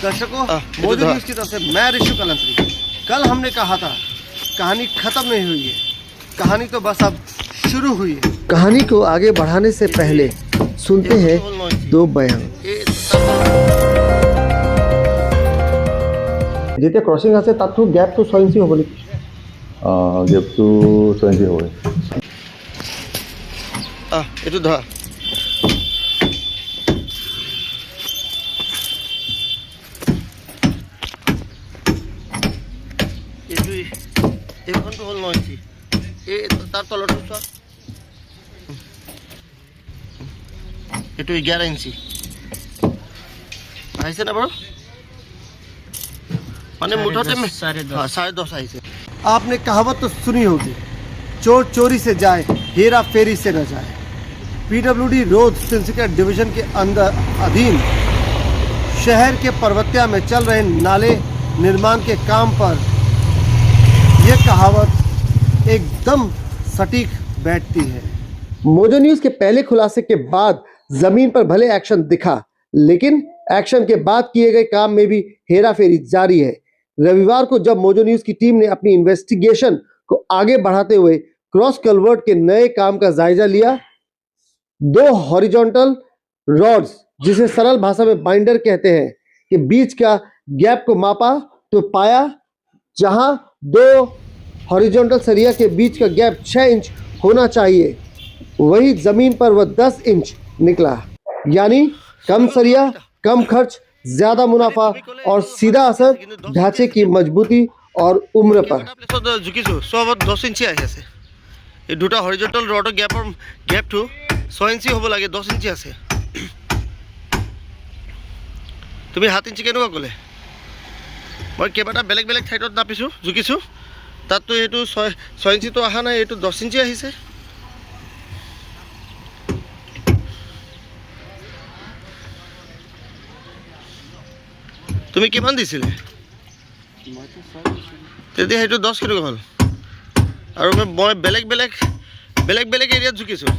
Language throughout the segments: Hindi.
दर्शकों, मोदी न्यूज़ की तरफ से मैं ऋषु कलंत्री। कल हमने कहा था कहानी खत्म नहीं हुई है, कहानी तो बस अब शुरू हुई है। कहानी को आगे बढ़ाने से पहले सुनते हैं दो बयान। যেতিয়া ক্ৰছিং আছে তাততো গ্যাপটো 6 ইঞ্চি হ'ব নেকি? গ্যাপটো 6 ইঞ্চি হ'ব। এইটো ধৰা এইখনটো হ'ল 9 ইঞ্চি। তাৰ তলৰটো চোৱা, এইটো 11 ইঞ্চি আহিছে না বাৰু? माने मुठोते में 10.5 आई से। आपने कहावत तो सुनी होगी, चोर चोरी से जाए हेरा फेरी से न जाए। पीडब्ल्यूडी रोड तिनसुकिया डिवीजन के अंदर अधीन शहर के पर्वतिया में चल रहे नाले निर्माण के काम पर यह कहावत एकदम सटीक बैठती है। मोजो न्यूज़ के पहले खुलासे के बाद जमीन पर भले एक्शन दिखा, लेकिन एक्शन के बाद किए गए काम में भी हेरा फेरी जारी है। रविवार को जब मोजो न्यूज़ की टीम ने अपनी इन्वेस्टिगेशन को आगे बढ़ाते हुए क्रॉस कल्वर्ट के नए काम का जायजा लिया, 2 हॉरिजॉन्टल रॉड्स, जिसे सरल भाषा में बाइंडर कहते हैं, के बीच का गैप को मापा तो पाया जहां 2 हॉरिजॉन्टल सरिया के बीच का गैप 6 इंच होना चाहिए, वही जमीन पर वह 10 इंच निकला। यानी कम सरिया, कम खर्च, ज्यादा मुनाफा और सीधा असर ढांचे की मजबूती और उम्र पर। 10 इंची आহি আছে। এই দুটা হৰিজন্টাল ৰডৰ গেপটো 6 ইঞ্চি হ'ব লাগে, 10 ইঞ্চি আছে। তুমি 7 ইঞ্চি কেনেকুৱা ক'লে? মই কেইবাটা বেলেগ বেলেগ ঠাইত নাপিছোঁ, জুকিছোঁ, তাততো এইটো 6 ইঞ্চিটো অহা নাই, এইটো 10 ইঞ্চি আহিছে। তুমি কিমান দিছিলে? তেতিয়া সেইটো 10 কেনেকুৱা হ'ল? আৰু মই বেলেগ বেলেগ এৰিয়াত জুকিছোঁ।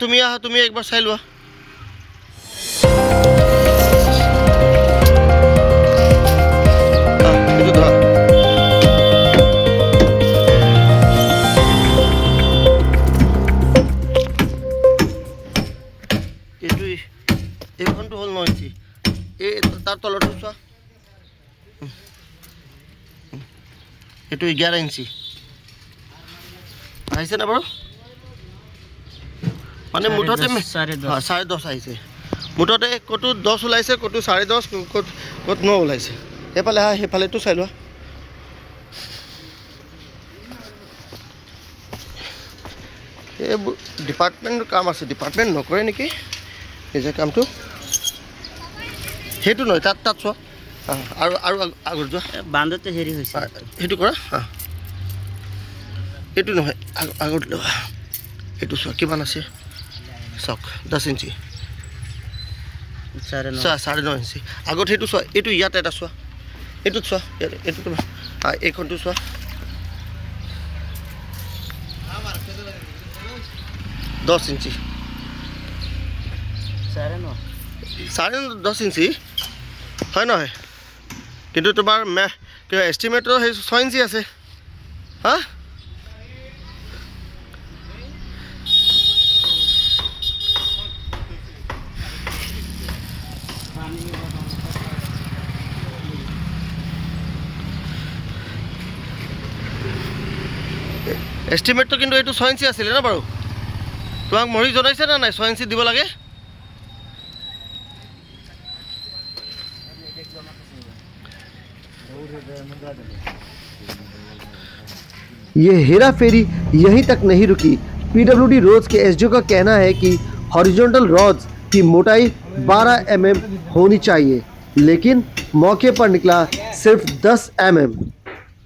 তুমি একবাৰ চাই লোৱা। এইটো ধৰা এইখনটো হ'ল 9 ইঞ্চি। তাৰ তলৰটো চোৱা, এইটো 11 ইঞ্চি আহিছে না বাৰু? মানে মুঠতে 10.5 আহিছে। মুঠতে ক'তো 10 ওলাইছে, ক'তো 10.5, ক'ত 9 ওলাইছে। সেইফালে সেইফালেতো চাই লোৱা। এইবোৰ ডিপাৰ্টমেণ্টৰ কাম আছে, ডিপাৰ্টমেণ্ট নকৰে নেকি নিজে কামটো? সেইটো নহয়, তাত চোৱা আৰু আগত যোৱা। বান্ধতে হেৰি হৈছে, সেইটো কৰা। এইটো নহয়, আগত লোৱা। এইটো চোৱা কিমান আছে, চাওক 10 ইঞ্চি, 9.5 ইঞ্চি। আগত সেইটো চোৱা, এইটো ইয়াত এটা চোৱা, এইটোত চোৱা, এইটো তোমাৰ এইখনটো চোৱা। দহ ইঞ্চি, 10 ইঞ্চি হয় নহয়? কিন্তু তোমাৰ কিবা এষ্টিমেটৰ সেই 6 ইঞ্চি আছে। হা, এষ্টিমেটটো কিন্তু এইটো 6 ইঞ্চি আছিলে ন বাৰু? তোমাক মৰি জনাইছে না নাই 6 ইঞ্চি দিব লাগে? ये हेरा फेरी यहीं तक नहीं रुकी। पीडब्ल्यूडी रोड्स के एसडीओ का कहना है कि हॉरिजॉन्टल रॉड्स की मोटाई 12 mm होनी चाहिए, लेकिन मौके पर निकला सिर्फ 10 mm।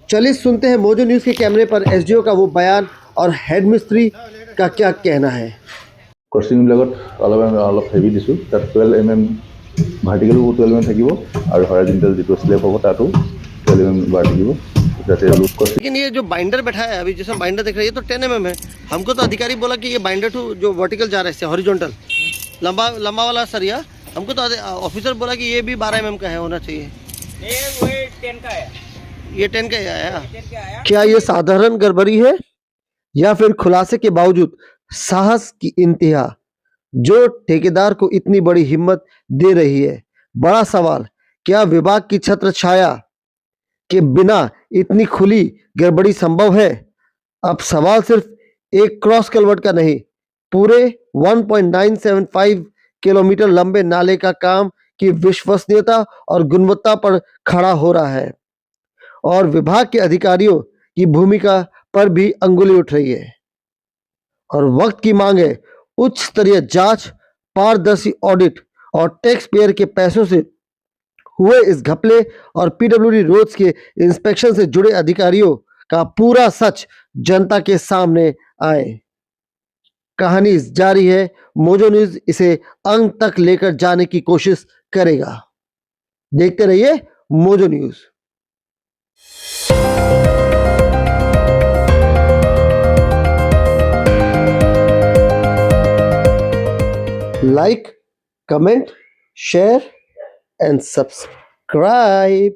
चलिए सुनते हैं मोजो न्यूज़ के कैमरे पर एसडीओ का वो बयान और हेड मिस्त्री का क्या कहना है। क्रसिंग ब्लॉगत अलग हेवी दिसु, तार 12 mm ভাৰ্টিকেল 12 mm থাকিব আৰু হৰাইজন্টাল যেটো স্লেব হ'ব তাতো 12 mm বাৰ থাকিব। যাতে লোড কষ্ট लेकिन ये जो बाइंडर बैठा है अभी, जैसे बाइंडर देख रहे हैं, ये तो 10 mm है। हमको तो अधिकारी बोला कि ये बाइंडर टू जो वर्टिकल जा रहा है, इससे हॉरिजॉन्टल लंबा लंबा वाला सरिया, हमको तो ऑफिसर बोला कि ये भी 12 mm का है, होना चाहिए। ये 10 का है, ये 10 का ही आया। 10 का आया। क्या ये साधारण गड़बड़ी है या फिर खुलासे के बावजूद साहस की इंतहा जो ठेकेदार को इतनी बड़ी हिम्मत दे रही है? बड़ा सवाल, क्या विभाग की छत्र छाया के बिना इतनी खुली गड़बड़ी संभव है? अब सवाल सिर्फ एक क्रॉस कलवर्ट का नहीं, पूरे 1.975 किलोमीटर लंबे नाले का काम की विश्वसनीयता और गुणवत्ता पर खड़ा हो रहा है, और विभाग के अधिकारियों की भूमिका पर भी अंगुली उठ रही है। और वक्त की मांग है उच्च स्तरीय जांच, पारदर्शी ऑडिट और टैक्स पेयर के पैसों से हुए इस घपले और पीडब्ल्यूडी रोड्स के इंस्पेक्शन से जुड़े अधिकारियों का पूरा सच जनता के सामने आए। कहानी जारी है, मोजो न्यूज इसे अंत तक लेकर जाने की कोशिश करेगा। देखते रहिए mojo news. Like, comment, share and subscribe.